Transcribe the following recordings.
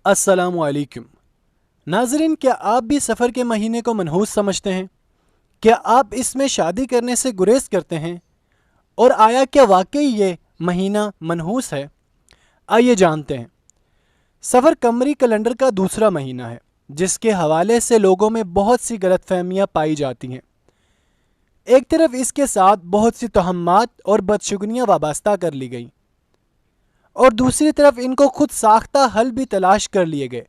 अस्सलामु अलैकुम नाज़रीन, क्या आप भी सफ़र के महीने को मनहूस समझते हैं? क्या आप इसमें शादी करने से गुरेज करते हैं? और आया क्या वाकई ये महीना मनहूस है? आइए जानते हैं। सफ़र कमरी कैलेंडर का दूसरा महीना है जिसके हवाले से लोगों में बहुत सी गलतफहमियां पाई जाती हैं। एक तरफ इसके साथ बहुत सी तोहमात और बदशुगनियाँ वाबस्ता कर ली गई और दूसरी तरफ इनको खुद साख्ता हल भी तलाश कर लिए गए।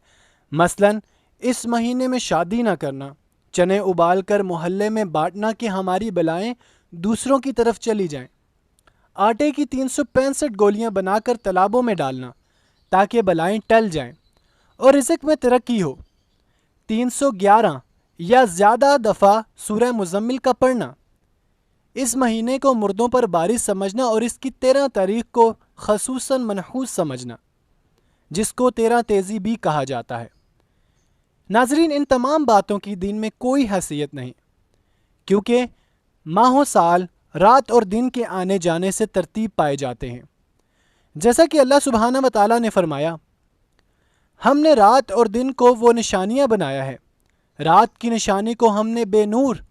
मसलन इस महीने में शादी ना करना, चने उबाल कर मोहल्ले में बांटना कि हमारी बलाएं दूसरों की तरफ चली जाएं, आटे की 365 गोलियां बनाकर तालाबों में डालना ताकि बलाएं टल जाएं और रिज़्क में तरक्की हो, 311 या ज़्यादा दफ़ा सूरह मुज़म्मिल का पढ़ना, इस महीने को मुर्दों पर बारिश समझना और इसकी 13 तारीख को खसूसन मनहूस समझना जिसको 13 तेज़ी भी कहा जाता है। नाजरीन, इन तमाम बातों की दीन में कोई हैसियत नहीं, क्योंकि माह साल रात और दिन के आने जाने से तरतीब पाए जाते हैं। जैसा कि अल्लाह सुब्हाना व तआला ने फरमाया, हमने रात और दिन को वो निशानियाँ बनाया है, रात की निशानी को हमने बेनूर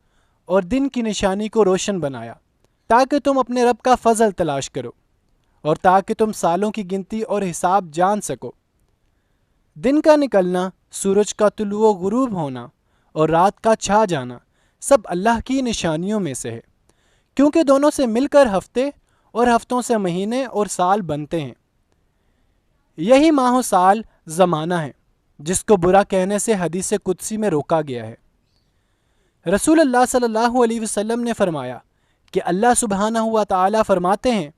और दिन की निशानी को रोशन बनाया ताकि तुम अपने रब का फजल तलाश करो और ताकि तुम सालों की गिनती और हिसाब जान सको। दिन का निकलना, सूरज का तुलुओ गुरूब होना और रात का छा जाना सब अल्लाह की निशानियों में से है, क्योंकि दोनों से मिलकर हफ्ते और हफ्तों से महीने और साल बनते हैं। यही माह साल ज़माना है जिसको बुरा कहने से हदीस कुदसी में रोका गया है। रसूल अल्लाह सल्लल्लाहु अलैहि वसल्लम ने फरमाया कि अल्लाह सुब्हानहु व तआला फरमाते हैं,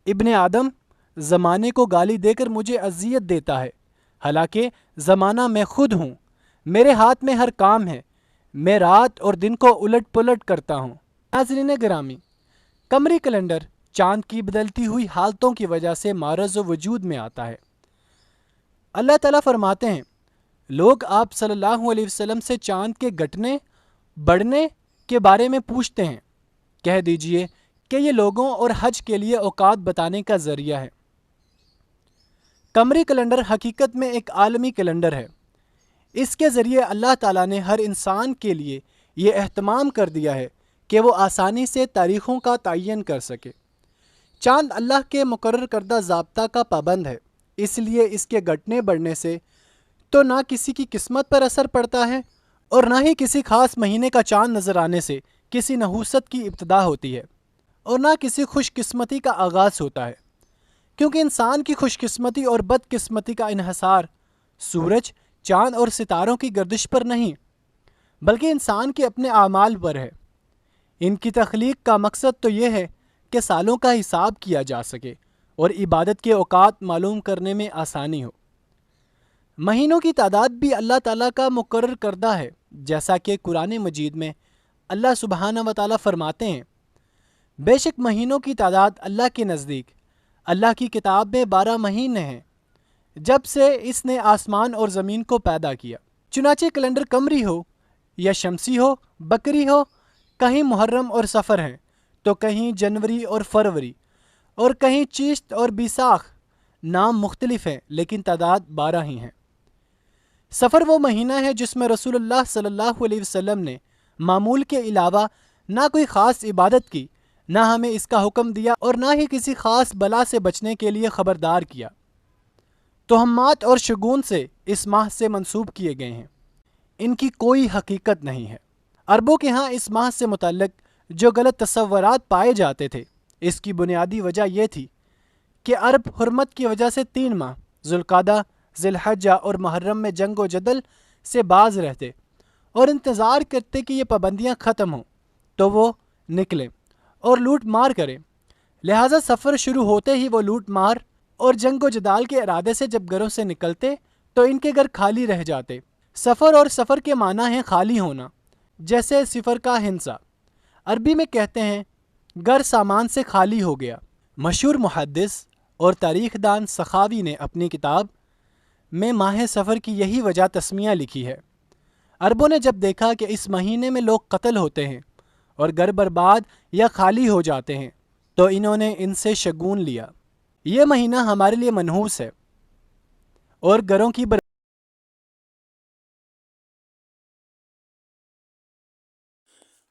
इब्ने आदम ज़माने को गाली देकर मुझे अज़ियत देता है, हालांकि ज़माना मैं खुद हूँ, मेरे हाथ में हर काम है, मैं रात और दिन को उलट पुलट करता हूँ। नाज़रीन गिरामी, कमरी कैलेंडर चाँद की बदलती हुई हालतों की वजह से मारज़ वजूद में आता है। अल्लाह ताला फरमाते हैं, लोग आप सल्लल्लाहु अलैहि वसल्लम से चाँद के घटने बढ़ने के बारे में पूछते हैं, कह दीजिए कि ये लोगों और हज के लिए औकात बताने का ज़रिया है। कमरी कैलेंडर हकीकत में एक आलमी कैलेंडर है। इसके ज़रिए अल्लाह ताला ने हर इंसान के लिए ये एहतमाम कर दिया है कि वो आसानी से तारीख़ों का तयन कर सके। चाँद अल्लाह के मुकर्रर करदा ज़ाब्ता का पाबंद है, इसलिए इसके घटने बढ़ने से तो ना किसी की किस्मत पर असर पड़ता है और ना ही किसी खास महीने का चाँद नज़र आने से किसी नहूसत की इब्तिदा होती है और ना किसी खुशकिस्मती का आगाज़ होता है, क्योंकि इंसान की खुशकिस्मती और बदकिस्मती का इन्हसार सूरज, चाँद और सितारों की गर्दिश पर नहीं, बल्कि इंसान के अपने आमाल पर है। इनकी तख्लीक का मकसद तो ये है कि सालों का हिसाब किया जा सके और इबादत के औकात मालूम करने में आसानी हो। महीनों की तादाद भी अल्लाह ताला का मुकर्रर करदा है, जैसा कि कुरान मजीद में अल्लाह सुब्हाना व तआला फरमाते हैं, बेशक महीनों की तादाद अल्लाह के नज़दीक अल्लाह की किताब में 12 महीने हैं, जब से इसने आसमान और ज़मीन को पैदा किया। चुनाचे कैलेंडर कमरी हो या शमसी हो, बकरी हो, कहीं मुहर्रम और सफ़र हैं तो कहीं जनवरी और फरवरी और कहीं चिश्त और बिसाख, नाम मुख्तलिफ हैं लेकिन तादाद 12 ही हैं। सफ़र वो महीना है जिसमें रसूलुल्लाह सल्लल्लाहु अलैहि वसल्लम ने मामूल के अलावा ना कोई ख़ास इबादत की, ना हमें इसका हुक्म दिया और ना ही किसी ख़ास बला से बचने के लिए ख़बरदार किया। तोहमात और शगुन से इस माह से मंसूब किए गए हैं, इनकी कोई हकीकत नहीं है। अरबों के यहाँ इस माह से मुतल्लिक जो गलत तसव्वुरात पाए जाते थे, इसकी बुनियादी वजह यह थी कि अरब हुर्मत की वजह से 3 माह ज़ुल्क़ादा, ज़िलहज्जा और मुहर्रम में जंग व जदल से बाज रहते और इंतज़ार करते कि ये पाबंदियाँ ख़त्म हों तो वो निकलें और लूट मार करें। लिहाजा सफ़र शुरू होते ही वो लूट मार और जंग व जदाल के इरादे से जब घरों से निकलते तो इनके घर खाली रह जाते। सफ़र और सफ़र के माना है खाली होना, जैसे सिफर का हिंसा। अरबी में कहते हैं घर सामान से खाली हो गया। मशहूर मुहद्दिस और तारीख़दान सखावी ने अपनी किताब में माह सफ़र की यही वजह तस्मिया लिखी है। अरबों ने जब देखा कि इस महीने में लोग कत्ल होते हैं और घर बर्बाद या खाली हो जाते हैं तो इन्होंने इनसे शगुन लिया। ये महीना हमारे लिए मनहूस है اور گھروں کی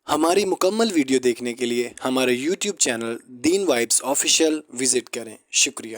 ہماری مکمل ویڈیو دیکھنے کے لیے ہمارے YouTube channel Deen vibes official visit کریں۔ شکریہ۔